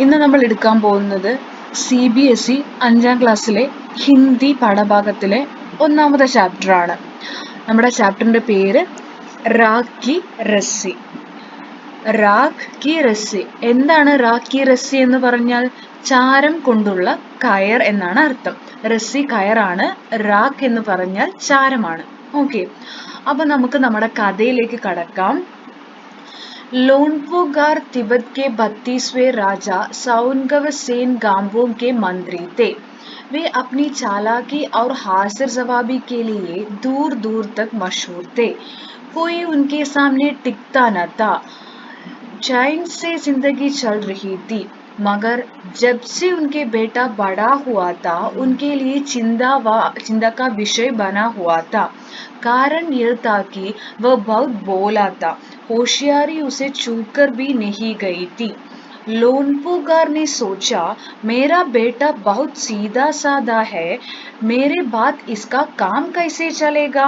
ഇന്ന് നമ്മൾ എടുക്കാൻ പോകുന്നത് CBSE 5ാം ക്ലാസ്സിലെ ഹിന്ദി പാഠഭാഗത്തിലെ ഒന്നാമത്തെ ചാപ്റ്ററാണ്. നമ്മുടെ ചാപ്റ്ററിന്റെ പേര് രാഗ് കി റസ്സി. രാഗ് കി റസ്സി. എന്താണ് രാഗ് കി റസ്സി എന്ന് പറഞ്ഞാൽ? ചാരം കൊണ്ടുള്ള കയർ എന്നാണ് അർത്ഥം. റസ്സി കയറാണ്, രാഗ് എന്ന് പറഞ്ഞാൽ ചാരമാണ്. ഓക്കെ, അപ്പൊ നമുക്ക് നമ്മുടെ കഥയിലേക്ക് കടക്കാം. लोनपोगार तिब्बत के 32वें राजा साउनगव सेन गाम्बों के मंत्री थे। वे अपनी चालाकी और हाजिर जवाबी के लिए दूर दूर तक मशहूर थे। कोई उनके सामने टिकता न था। चैन से जिंदगी चल रही थी, मगर जब से उनके बेटा बड़ा हुआ था उनके लिए चिंता का विषय बना हुआ था। कारण यह था कि वह बहुत भोला था, होशियारी उसे चूककर भी नहीं गई थी। लोनपोगार ने सोचा, मेरा बेटा बहुत सीधा साधा है, मेरे बाद इसका काम कैसे चलेगा?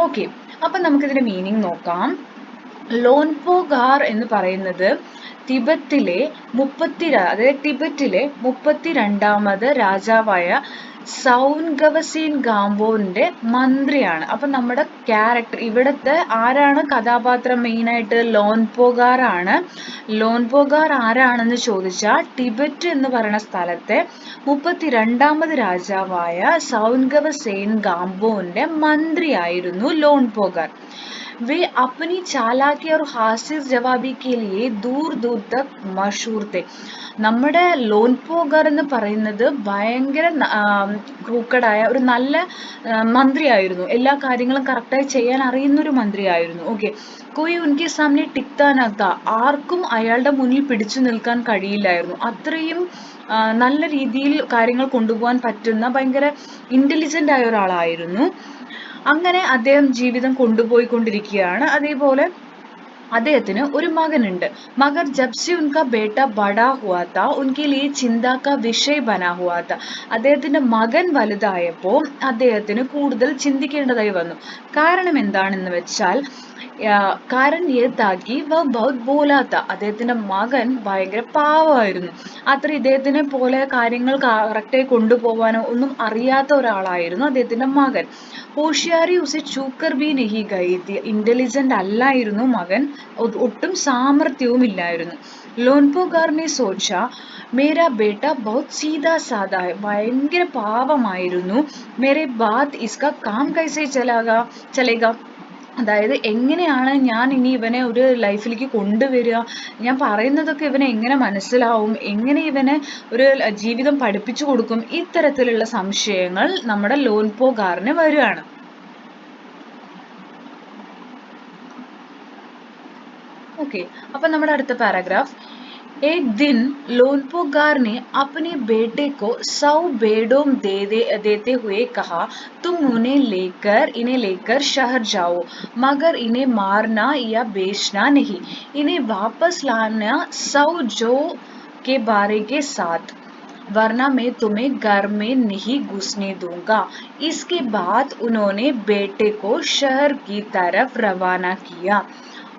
ഓക്കെ, അപ്പം നമുക്കിതിന്റെ മീനിങ് നോക്കാം. ലോൻപോഗാർ എന്ന് പറയുന്നത് ടിബറ്റിലെ ടിബറ്റിലെ 32ാമത് രാജാവായ സൗൻഗവസീൻ ഗാംബോന്റെ മന്ത്രിയാണ്. അപ്പൊ നമ്മുടെ ക്യാരക്ടർ ഇവിടത്തെ ആരാണ് കഥാപാത്രം? മെയിനായിട്ട് ലോൻപോഗാർ ആണ്. ലോൻപോഗാർ ആരാണെന്ന് ചോദിച്ചാൽ ടിബറ്റ് എന്ന് പറയുന്ന സ്ഥലത്തെ 32ാമത് രാജാവായ സൗൻഗവസേൻ ഗാംബോന്റെ മന്ത്രിയായിരുന്നു ലോൻപോഗാർ. वे अपनी चालाकी और हासिर जवाबी के लिए दूर दूर तक मशहूर थे. നമ്മുടെ ലോൻപോഗാർ എന്ന് പറയുന്നത് ഭയങ്കര ക്രൂക്കഡായ ഒരു നല്ല മന്ത്രിയായിരുന്നു. എല്ലാ കാര്യങ്ങളും കറക്റ്റായി ചെയ്യാൻ അറിയുന്ന ഒരു മന്ത്രിയായിരുന്നു. ഓക്കെ, കോയി ഉൻകെ സാമനെ ടിക്താനത്ത, ആർക്കും അയാളുടെ മുന്നിൽ പിടിച്ചു നിൽക്കാൻ കഴിയില്ലായിരുന്നു. അത്രയും നല്ല രീതിയിൽ കാര്യങ്ങൾ കൊണ്ടുപോകാൻ പറ്റുന്ന ഭയങ്കര ഇന്റലിജന്റ് ആയ ഒരാളായിരുന്നു. അങ്ങനെ അദ്ദേഹം ജീവിതം കൊണ്ടുപോയിക്കൊണ്ടിരിക്കുകയാണ്. അതേപോലെ അദ്ദേഹത്തിന് ഒരു മകനുണ്ട്. മഗർ ജബ്സെ ഉൻകാ ബേട്ട ബഡാ ഹുവാ താ ഉൻകെ ലിയെ ചിന്താ കാ വിഷയ് ബനാ ഹുവാ താ. അദ്ദേഹത്തിന്റെ മകൻ വലുതായപ്പോൾ അദ്ദേഹത്തിന് കൂടുതൽ ചിന്തിക്കേണ്ടതായി വന്നു. കാരണം എന്താണെന്ന് വെച്ചാൽ കാരണം ഏതാക്കി ബഹുത് ബോലാ താ, അദ്ദേഹത്തിന്റെ മകൻ ഭയങ്കര പാവമായിരുന്നു. അത്ര ഇദ്ദേഹത്തിനെ പോലെ കാര്യങ്ങൾ കറക്റ്റായി കൊണ്ടുപോകാനോ ഒന്നും അറിയാത്ത ഒരാളായിരുന്നു അദ്ദേഹത്തിന്റെ മകൻ. ഹോഷിയാരി ഉസെ ചൂക്കർ ബി നഹി ഗയി തി, ഇന്റലിജന്റ് അല്ലായിരുന്നു മകൻ, ഒട്ടും സാമർത്ഥ്യവും ഇല്ലായിരുന്നു. ലോൻപോഗാറിനെ സോച്ച, മേരാ ബേട്ട ബഹുത് സീതാ സാദാ ഹൈ, ഭയങ്കര പാവമായിരുന്നു. മേരെ ബാത് ഇസ്കാ കാം കൈസെ ചലേഗാ, അതായത് എങ്ങനെയാണ് ഞാൻ ഇനി ഇവനെ ഒരു ലൈഫിലേക്ക് കൊണ്ടുവരിക, ഞാൻ പറയുന്നതൊക്കെ ഇവനെ എങ്ങനെ മനസ്സിലാവും, എങ്ങനെ ഇവനെ ഒരു ജീവിതം പഠിപ്പിച്ചു കൊടുക്കും, ഇത്തരത്തിലുള്ള സംശയങ്ങൾ നമ്മുടെ ലോൻപോഗാറിന് വരികയാണ്. ഓക്കെ, അപ്പൊ നമ്മുടെ അടുത്ത പാരഗ്രാഫ്. एक दिन लोनपोगार ने अपने बेटे को 100 भेड़ों देते हुए कहा, तुम इन्हें लेकर शहर जाओ, मगर इन्हें मारना या बेचना नहीं, इन्हें वापस लाना 100 जो के बारे के साथ, वरना मैं तुम्हें घर में नहीं घुसने दूंगा. इसके बाद उन्होंने बेटे को शहर की तरफ रवाना किया.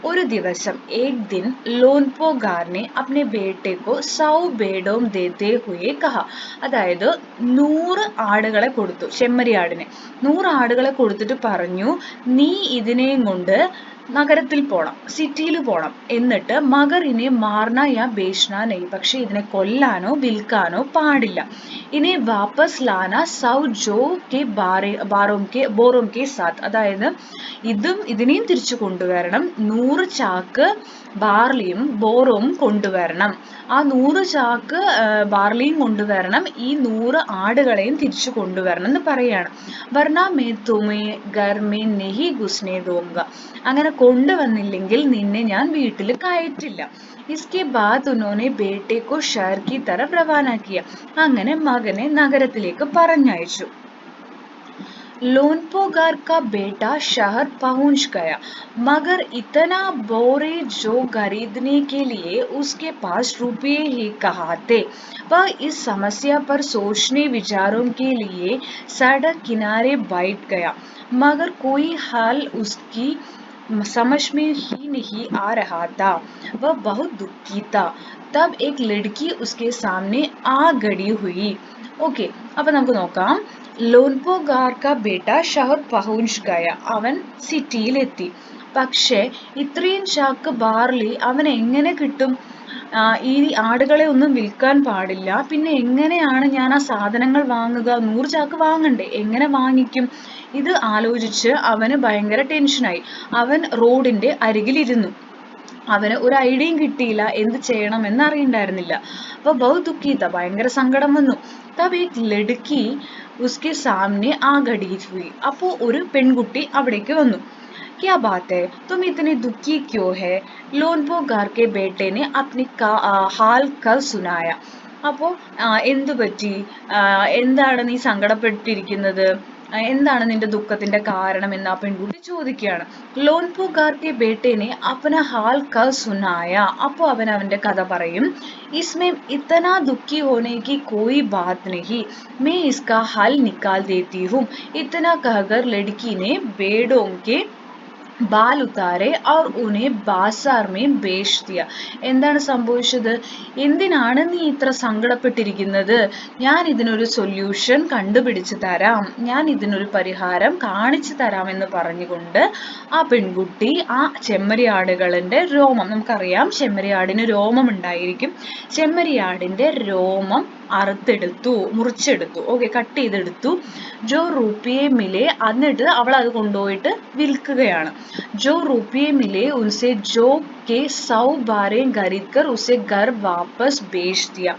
ഒരു ദിവസം एक दिन लोनपोगार ने अपने बेटे को 100 भेड़ों देते हुए कहा, അതായത് 100 ആടുകളെ കൊടുത്തു, ചെമ്മരിയാടിനെ 100 ആടുകളെ കൊടുത്തിട്ട് പറഞ്ഞു, നീ ഇതിനെയും കൊണ്ട് നഗരത്തിൽ പോണം, സിറ്റിയിൽ പോണം, എന്നിട്ട് മഗറിനെ മാർന യാ ബേഷ്ന നെയ്, പക്ഷെ ഇതിനെ കൊല്ലാനോ വിൽക്കാനോ പാടില്ല. ഇനി വാപ്പസ് ലാന സൗ ജോ കെ ബോറോം കെ സാത്ത്, അതായത് ഇതിനെയും തിരിച്ചു കൊണ്ടുവരണം, 100 ചാക്ക് ബാർലിയും ബോറവും കൊണ്ടുവരണം. ആ 100 ചാക്ക് ബാർലിയും കൊണ്ടുവരണം, ഈ 100 ആടുകളെയും തിരിച്ചു കൊണ്ടുവരണം എന്ന് പറയാണ്. വർണ മേ തുമേ ഘർ മേ നഹി ഘുസ്നെ ദൂംഗ, അങ്ങനെ കൊണ്ടുവന്നില്ലെങ്കിൽ നിന്നെ ഞാൻ വീട്ടിൽ കയറ്റില്ല. इसके बाद उन्होंने बेटे को शहर की तरफ रवाना किया, അങ്ങനെ മകനെ നഗരത്തിലേക്ക് പറഞ്ഞയച്ചു. लोनपोगार का बेटा शहर पहुंच गया, मगर इतना बोरे जो खरीदने के लिए उसके पास रुपये ही कहाँ थे. वह इस समस्या पर सोचने विचारों के लिए सड़क किनारे बैठ गया, मगर कोई हल उसकी समझ में ही नहीं आ रहा था. वह बहुत दुखी था. तब एक लड़की उसके सामने आ खड़ी हुई. ഓക്കെ, അപ്പൊ നമുക്ക് നോക്കാം. ലോൻപോഗാർ കാ ബേട്ട ഷഹർ പഹുഞ്ച് ഗയ. അവൻ സിറ്റിയിലെത്തി. പക്ഷെ ഇത്രയും ചാക്ക് ബാർലി അവൻ എങ്ങനെ കിട്ടും? ഈ ആടുകളെ ഒന്നും വിൽക്കാൻ പാടില്ല, പിന്നെ എങ്ങനെയാണ് ഞാൻ ആ സാധനങ്ങൾ വാങ്ങുക? 100 ചാക്ക് വാങ്ങണ്ടേ, എങ്ങനെ വാങ്ങിക്കും? ഇത് ആലോചിച്ച് അവന് ഭയങ്കര ടെൻഷനായി. അവൻ റോഡിന്റെ അരികിലിരുന്നു. അവന് ഒരു ഐഡിയയും കിട്ടിയില്ല, എന്ത് ചെയ്യണം എന്നറിയണ്ടായിരുന്നില്ല. അപ്പൊ ബഹു ദുഃഖിത, ഭയങ്കര സങ്കടം വന്നു. തബ് ഏക് ലഡ്കി ഉസ്കെ സാമനെ ആ ഖടി ഹുയി. അപ്പോ ഒരു പെൺകുട്ടി അവിടേക്ക് വന്നു. क्या बात है, तुम इतने दुखी क्यों है? ലോൻപോഗാർ കെ ബേട്ടെ നെ അപ്നി ഹാൽ കൽ സുനായ. അപ്പോ എന്തു പറ്റി, എന്താണ് നീ സങ്കടപ്പെട്ടിരിക്കുന്നത്, എന്താണ് നിന്റെ ദുഃഖത്തിന്റെ കാരണം എന്ന് ആ പെൺകുട്ടി ചോദിക്കുകയാണ്. ലോൻപോഗാർ കെ ബേട്ടെ നെ അപ്ന ഹാൽ കൽ സുനായ. അപ്പോ അവൻ അവന്റെ കഥ പറയും. इसमें इतना दुखी होने की कोई बात नहीं, मैं इसका हल निकाल देती हूँ. इतना कहकर लड़की ने भेड़ों के ബാൽ ഉതാരെ ഔർ ഉനെ ബാസാർ മേ ബേച്ച് ദിയ. എന്താണ് സംഭവിച്ചത്? എന്തിനാണ് നീ ഇത്ര സങ്കടപ്പെട്ടിരിക്കുന്നത്? ഞാൻ ഇതിനൊരു സൊല്യൂഷൻ കണ്ടുപിടിച്ചു തരാം, ഞാൻ ഇതിനൊരു പരിഹാരം കാണിച്ചു തരാം എന്ന് പറഞ്ഞുകൊണ്ട് ആ പെൺകുട്ടി ആ ചെമ്മരിയാടുകളുടെ രോമം, നമുക്കറിയാം ചെമ്മരിയാടിന് രോമം ഉണ്ടായിരിക്കും, ചെമ്മരിയാടിന്റെ രോമം അറുത്തെടുത്തു, മുറിച്ചെടുത്തു, ഓക്കെ, കട്ട് ചെയ്തെടുത്തു. ജോ റുപ്പിയെ മിലെ, എന്നിട്ട് അവൾ അത് കൊണ്ടുപോയിട്ട് വിൽക്കുകയാണ്. जो रुपये मिले उनसे जो के 100 बारें खरीद कर उसे घर वापस बेच दिया.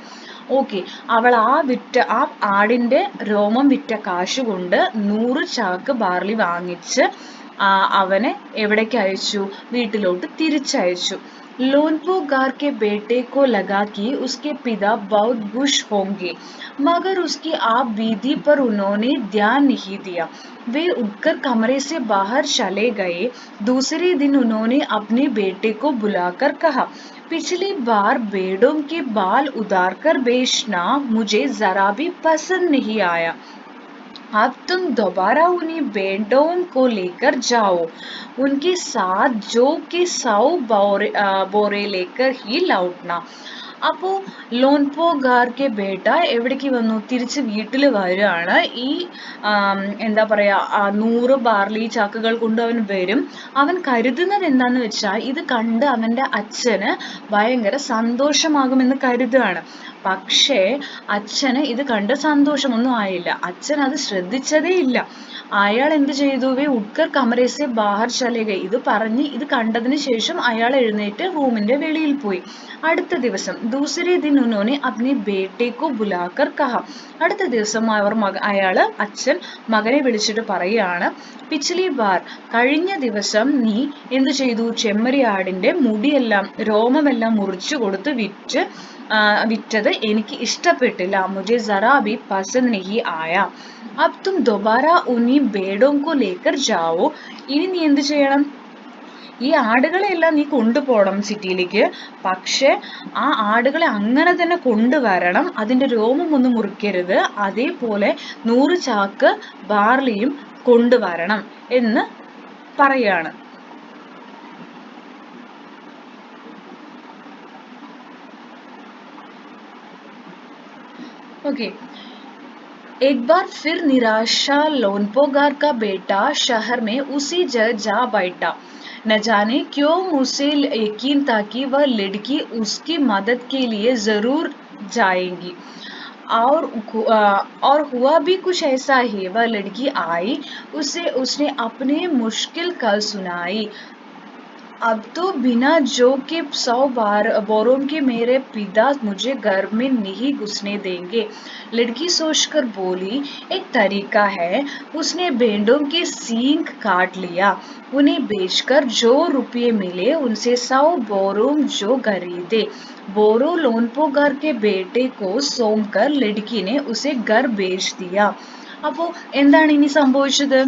ഓക്കെ, അവൾ ആ ആടിന്റെ രോമം വിറ്റ കാശ് കൊണ്ട് 100 ചാക്ക് ബാർലി വാങ്ങിച്ച് അവനെ എവിടേക്ക് അയച്ചു? വീട്ടിലോട്ട് തിരിച്ചയച്ചു. लोनपोगार के बेटे को लगा कि उसके पिता बहुत खुश होंगे, मगर उसकी आप बीती पर उन्होंने ध्यान नहीं दिया. वे उठकर कमरे से बाहर चले गए. दूसरे दिन उन्होंने अपने बेटे को बुलाकर कहा, पिछली बार भेड़ों के बाल उतार कर बेचना मुझे जरा भी पसंद नहीं आया. अब तुम दोबारा उन्हीं भेड़ों को लेकर जाओ, उनके साथ जो कि 100 बोरे लेकर ही लौटना. അപ്പോ ലോൻപോഗാർ കെ ബേട്ട എവിടേക്ക് വന്നു? തിരിച്ച് വീട്ടിൽ വരികയാണ്. ഈ എന്താ പറയാ 100 ബാർലി ചാക്കുകൾ കൊണ്ട് അവൻ വരും. അവൻ കരുതുന്നത് എന്താന്ന് വെച്ചാൽ ഇത് കണ്ട് അവന്റെ അച്ഛന് ഭയങ്കര സന്തോഷമാകുമെന്ന് കരുതുകയാണ്. പക്ഷേ അച്ഛന് ഇത് കണ്ട് സന്തോഷമൊന്നും ആയില്ല. അച്ഛൻ അത് ശ്രദ്ധിച്ചതേ ഇല്ല. അയാൾ എന്ത് ചെയ്തു? വേ ഉട്കർ കമരേസെ ബാഹർ ചലേ ഗയേ. ഇത് പറഞ്ഞ് ഇത് കണ്ടതിന് ശേഷം അയാൾ എഴുന്നേറ്റ് റൂമിന്റെ വെളിയിൽ പോയി. അടുത്ത ദിവസം ദൂസരേ ദിൻ ഉन्होंने अपने बेटे को बुलाकर कहा. അടുത്ത ദിവസം അയാള് അച്ഛൻ മകനെ വിളിച്ചിട്ട് പറയുകയാണ്, പിച്ഛലി ബാർ, കഴിഞ്ഞ ദിവസം നീ എന്ത് ചെയ്തു? ചെമ്മരിയാടിന്റെ മുടിയെല്ലാം രോമമെല്ലാം മുറിച്ചു കൊടുത്ത് വിറ്റത് എനിക്ക് ഇഷ്ടപ്പെട്ടില്ല. മുझे जरा भी पसंद नहीं आया. अब तुम दोबारा उन्हीं भेड़ों को लेकर जाओ. ഇനി നീ എന്ത് ചെയ്യണം? ഈ ആടുകളെല്ലാം നീ കൊണ്ടുപോകണം സിറ്റിയിലേക്ക്. പക്ഷെ ആ ആടുകളെ അങ്ങനെ തന്നെ കൊണ്ടുവരണം, അതിന്റെ രോമം ഒന്നും മുറിക്കരുത്, അതേപോലെ 100 ചാക്ക് ബാർലിയും കൊണ്ടുവരണം എന്ന് പറയാണ്. ओके, एक बार फिर निराशा लोनपोगार का बेटा शहर में उसी जगह जा बैठा. न जाने क्यों मुझे यकीन था कि वह लड़की उसकी मदद के लिए जरूर जाएगी. और हुआ भी कुछ ऐसा ही. वह लड़की आई, उसने अपने मुश्किल कल सुनाई. अब तो बिना जो के 100 बोरों के मेरे पिता मुझे घर में नहीं घुसने देंगे. लड़की सोचकर बोली, एक तरीका है. उसने भेड़ों के सींग काट लिया. उन्हें बेचकर जो रुपये मिले उनसे 100 बोरों जो खरीदे. बोरो लोनपोगार के बेटे को सौंपकर लड़की ने उसे घर बेच दिया. അപ്പോൾ എന്താണ് ഇനി സംഭവിച്ചത്?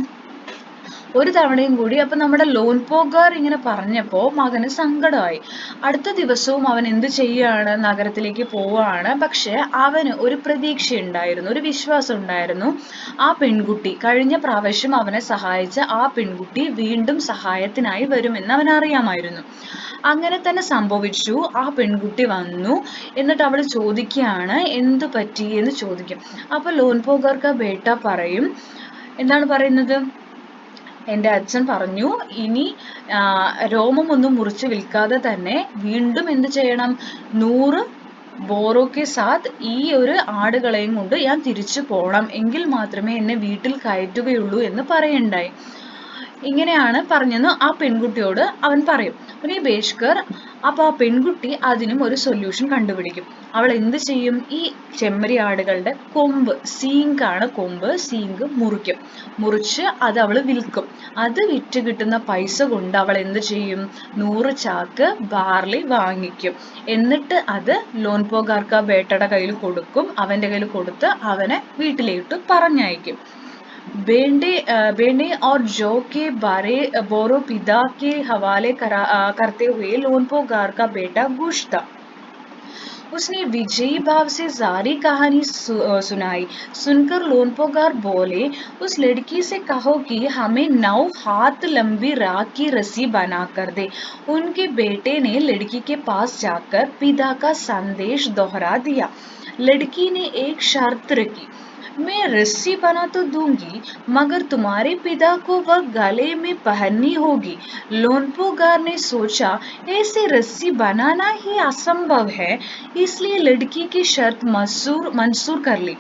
ഒരു തവണയും കൂടി. അപ്പൊ നമ്മുടെ ലോൻപോകാർ ഇങ്ങനെ പറഞ്ഞപ്പോ മകന് സങ്കടമായി. അടുത്ത ദിവസവും അവൻ എന്ത് ചെയ്യാണ്, നഗരത്തിലേക്ക് പോവാണ്. പക്ഷെ അവന് ഒരു പ്രതീക്ഷ ഉണ്ടായിരുന്നു, ഒരു വിശ്വാസം ഉണ്ടായിരുന്നു. ആ പെൺകുട്ടി, കഴിഞ്ഞ പ്രാവശ്യം അവനെ സഹായിച്ച ആ പെൺകുട്ടി വീണ്ടും സഹായത്തിനായി വരുമെന്ന് അവൻ അറിയാമായിരുന്നു. അങ്ങനെ തന്നെ സംഭവിച്ചു. ആ പെൺകുട്ടി വന്നു. എന്നിട്ട് അവൾ ചോദിക്കുകയാണ് എന്തു പറ്റി എന്ന് ചോദിക്കും. അപ്പൊ ലോൻപോകാർക്ക് ബേട്ട പറയും, എന്താണ് പറയുന്നത്, എൻ്റെ അച്ഛൻ പറഞ്ഞു ഇനി രോമമൊന്നും മുറിച്ച് വിൽക്കാതെ തന്നെ വീണ്ടും എന്ത് ചെയ്യണം, 100 ബോറോക്കെ സാത്ത് ഈ ഒരു ആടുകളെയും കൊണ്ട് ഞാൻ തിരിച്ചു പോണം, എങ്കിൽ മാത്രമേ എന്നെ വീട്ടിൽ കയറ്റുകയുള്ളൂ എന്ന് പറയണ്ടായി. ഇങ്ങനെയാണ് പറഞ്ഞെന്ന് ആ പെൺകുട്ടിയോട് അവൻ പറയും. പിന്നെ ഈ ബേഷ്കർ, അപ്പൊ ആ പെൺകുട്ടി അതിനും ഒരു സൊല്യൂഷൻ കണ്ടുപിടിക്കും. അവൾ എന്ത് ചെയ്യും, ഈ ചെമ്മരി ആടുകളുടെ കൊമ്പ്, സീങ്കാണ് കൊമ്പ്, സീങ്ക് മുറിച്ച് അത് അവൾ വിൽക്കും. അത് വിറ്റ് കിട്ടുന്ന പൈസ കൊണ്ട് അവൾ എന്ത് ചെയ്യും, 100 ചാക്ക് ബാർലി വാങ്ങിക്കും. എന്നിട്ട് അത് ലോൻപോകാർക്ക് ബേട്ടയുടെ കയ്യിൽ കൊടുക്കും. അവന്റെ കയ്യിൽ കൊടുത്ത് അവനെ വീട്ടിലേക്ക് പറഞ്ഞയക്കും. बेंडे और जौ के बोरो पिता के हवाले करते हुए लोनपोगार का बेटा गुश था। उसने विजयी भाव से जारी कहानी सुनाई। सुनकर लोनपोगार बोले, उस लड़की से कहो कि हमें 9 हाथ लंबी राख की रस्सी बना कर दे। उनके बेटे ने लड़की के पास जाकर पिता का संदेश दोहरा दिया। लड़की ने एक शर्त रखी, मैं रस्सी बना तो दूंगी, मगर तुम्हारे पिता को वह गले में पहननी होगी। लोनपोगार ने सोचा, ऐसे रस्सी बनाना ही असंभव है, इसलिए लड़की की शर्त मंसूर कर ली.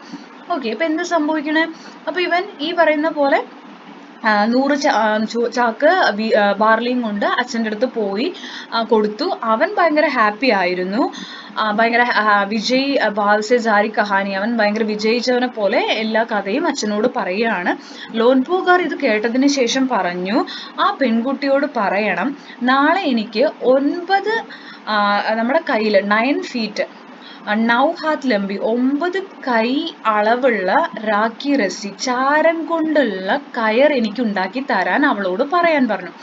ഓക്കെ, ഇപ്പൊ എന്ത് സംഭവിക്കണേ, അപ്പൊ ഇവൻ ഈ പറയുന്ന പോലെ 100 ചാക്ക് ബാർലിയും കൊണ്ട് അച്ഛൻ്റെ അടുത്ത് പോയി കൊടുത്തു. അവൻ ഭയങ്കര ഹാപ്പി ആയിരുന്നു. ഭയങ്കര വിജയ് ഭാവ്സെ ജാരി കഹാനി, അവൻ ഭയങ്കര വിജയിച്ചവനെ പോലെ എല്ലാ കഥയും അച്ഛനോട് പറയുകയാണ്. ലോൻപോകാർ ഇത് കേട്ടതിന് ശേഷം പറഞ്ഞു, ആ പെൺകുട്ടിയോട് പറയണം, നാളെ എനിക്ക് 9 നമ്മുടെ കയ്യിൽ 9 ഫീറ്റ് 9 ഹാത്ത് ലംബി 9 കൈ അളവുള്ള രാഖി രസി, ചാരം കൊണ്ടുള്ള കയർ എനിക്ക് ഉണ്ടാക്കി തരാൻ അവളോട് പറയാൻ പറഞ്ഞു.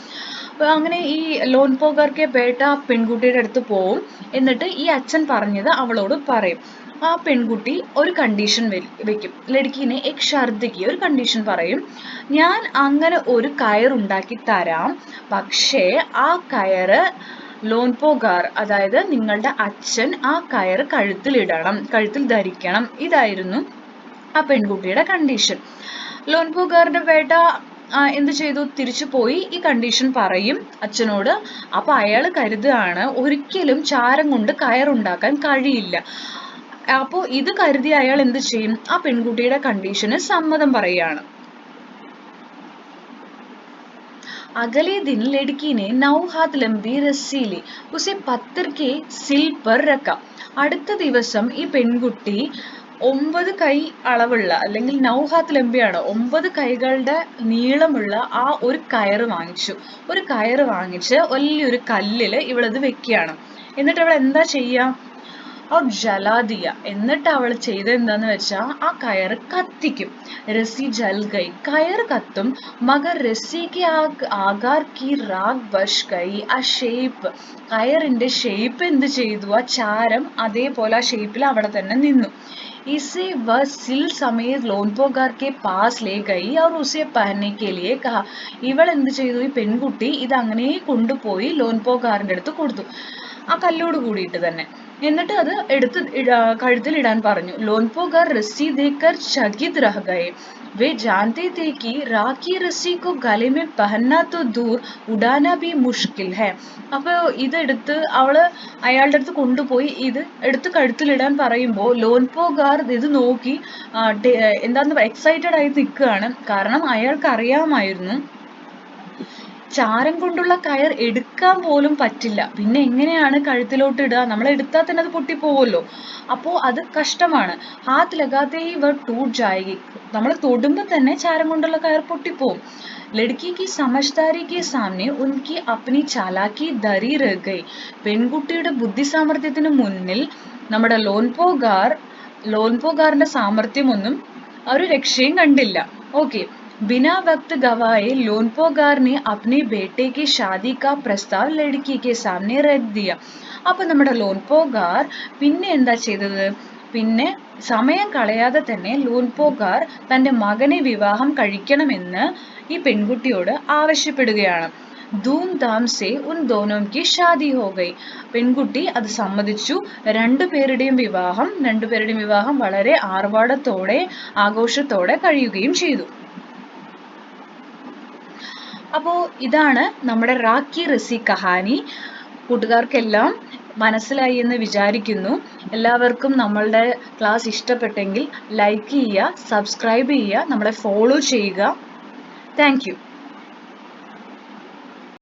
അപ്പൊ അങ്ങനെ ഈ ലോൻപോകാർക്ക് ബേട്ട പെൺകുട്ടിയുടെ അടുത്ത് പോവും. എന്നിട്ട് ഈ അച്ഛൻ പറഞ്ഞത് അവളോട് പറയും. ആ പെൺകുട്ടി ഒരു കണ്ടീഷൻ വെക്കും. ലടുക്കിനെ എക് ഷർദിക്ക് ഒരു കണ്ടീഷൻ പറയും, ഞാൻ അങ്ങനെ ഒരു കയർ ഉണ്ടാക്കി തരാം, പക്ഷേ ആ കയറ് ലോൻപോകാർ, അതായത് നിങ്ങളുടെ അച്ഛൻ ആ കയർ കഴുത്തിൽ ധരിക്കണം. ഇതായിരുന്നു ആ പെൺകുട്ടിയുടെ കണ്ടീഷൻ. ലോൻപോകാറിന്റെ ബേട്ട എന്ത് ചെയ്തു, തിരിച്ചു പോയി ഈ കണ്ടീഷൻ പറയും അച്ഛനോട്. അപ്പൊ അയാൾ കരുതുകയാണ് ഒരിക്കലും ചാരം കൊണ്ട് കയറുണ്ടാക്കാൻ കഴിയില്ല. അപ്പോ ഇത് കരുതി അയാൾ എന്ത് ചെയ്യും, ആ പെൺകുട്ടിയുടെ കണ്ടീഷന് സമ്മതം പറയുകയാണ്. अगले दिन लड़की ने 9 हाथ लंबी रस्सी ली, उसे पत्थर के सिल पर रखा. അടുത്ത ദിവസം ഈ പെൺകുട്ടി 9 കൈ അളവുള്ള, അല്ലെങ്കിൽ 9 ഹാത്ത് ലംബിയാണ്, 9 കൈകളുടെ നീളമുള്ള ആ ഒരു കയറ് വാങ്ങിച്ച് വലിയൊരു കല്ലില് ഇവളത് വെക്കുകയാണ്. എന്നിട്ട് അവൾ എന്താ ചെയ്യാ, और जला दिया. എന്നിട്ട് അവൾ ചെയ്ത എന്താന്ന് വെച്ചാ ആ കയർ കത്തിക്കും. रस्सी जल गई, കയർ കത്തും. मगर रस्सी के आकार की राख बच गई. ആ ഷേപ്പ്, കയറിന്റെ ഷേപ്പ് എന്ത് ചെയ്തു, ആ ചാരം അതേപോലെ ആ ഷേപ്പിൽ അവിടെ തന്നെ നിന്നു. इसे वह सिल समेत लोनपोगार के पास ले गई और उसे पहनने के लिए कहा. ഇവൾ എന്ത് ചെയ്തു, ഈ പെൺകുട്ടി ഇത് അങ്ങനെ കൊണ്ടുപോയി ലോൻപോകാറിന്റെ അടുത്ത് കൊടുത്തു, ആ കല്ലോട് കൂടിയിട്ട് തന്നെ. എന്നിട്ട് അത് എടുത്ത് കഴുത്തിൽ ഇടാൻ പറഞ്ഞു. ലോൻപോകാർ रस्सी देखकर चकित रह गए. वे जानते थे कि राखी रस्सी को गले में पहनना तो दूर, उड़ाना भी मुश्किल है. അപ്പൊ ഇതെടുത്ത് അവള് അയാളുടെ അടുത്ത് കൊണ്ടുപോയി ഇത് എടുത്ത് കഴുത്തിലിടാൻ പറയുമ്പോൾ ലോൻപോകാർ ഇത് നോക്കി എന്താന്ന് എക്സൈറ്റഡ് ആയി നിൽക്കുകയാണ്. കാരണം അയാൾക്ക് അറിയാമായിരുന്നു ചാരം കൊണ്ടുള്ള കയർ എടുക്കാൻ പോലും പറ്റില്ല, പിന്നെ എങ്ങനെയാണ് കഴുത്തിലോട്ട് ഇടുക, നമ്മൾ എടുത്താൽ തന്നെ അത് പൊട്ടിപ്പോവല്ലോ, അപ്പോ അത് കഷ്ടമാണ്. ഹാത്ത് ലഗാത്തെ ഹി വ ടൂട്ട് ജായേഗി, നമ്മൾ തൊടുമ്പോൾ തന്നെ ചാരം കൊണ്ടുള്ള കയർ പൊട്ടിപ്പോവും. ലड़की की समझदारी के सामने उनकी अपनी चालाकी धरी रह गई. പെൺകുട്ടിയുടെ ബുദ്ധി സാമർഥ്യത്തിന് മുന്നിൽ നമ്മുടെ ലോൻപോകാറിന്റെ സാമർഥ്യമൊന്നും ഒരു രക്ഷയും കണ്ടില്ല. ഓക്കെ, बिना वक्त गवाए लोनपोगार ने अपने बेटे की शादी का प्रस्ताव लड़की के सामने रख दिया. അപ്പൊ നമ്മുടെ ലോൻപോഗാർ പിന്നെ എന്താ ചെയ്തത്? പിന്നെ സമയം കളയാതെ തന്നെ ലോൻപോഗാർ തന്റെ മകനെ വിവാഹം കഴിക്കണമെന്ന് ഈ പെൺകുട്ടിയോട് ആവശ്യപ്പെടുകയാണ്. ധൂംധാം സെ ഉൻ ദോനോം കി ഷാദി ഹോ ഗയി. പെൺകുട്ടി അത് സമ്മതിച്ചു. രണ്ടുപേരുടെയും വിവാഹം വളരെ ആർഭാടത്തോടെ ആഘോഷത്തോടെ കഴിയുകയും ചെയ്തു. അപ്പോൾ ഇതാണ് നമ്മുടെ റാക്കി റസി കഹാനി. കൂട്ടുകാർക്കെല്ലാം മനസ്സിലായി എന്ന് വിചാരിക്കുന്നു. എല്ലാവർക്കും നമ്മളുടെ ക്ലാസ് ഇഷ്ടപ്പെട്ടെങ്കിൽ ലൈക്ക് ചെയ്യുക, സബ്സ്ക്രൈബ് ചെയ്യുക, നമ്മളെ ഫോളോ ചെയ്യുക. Thank you.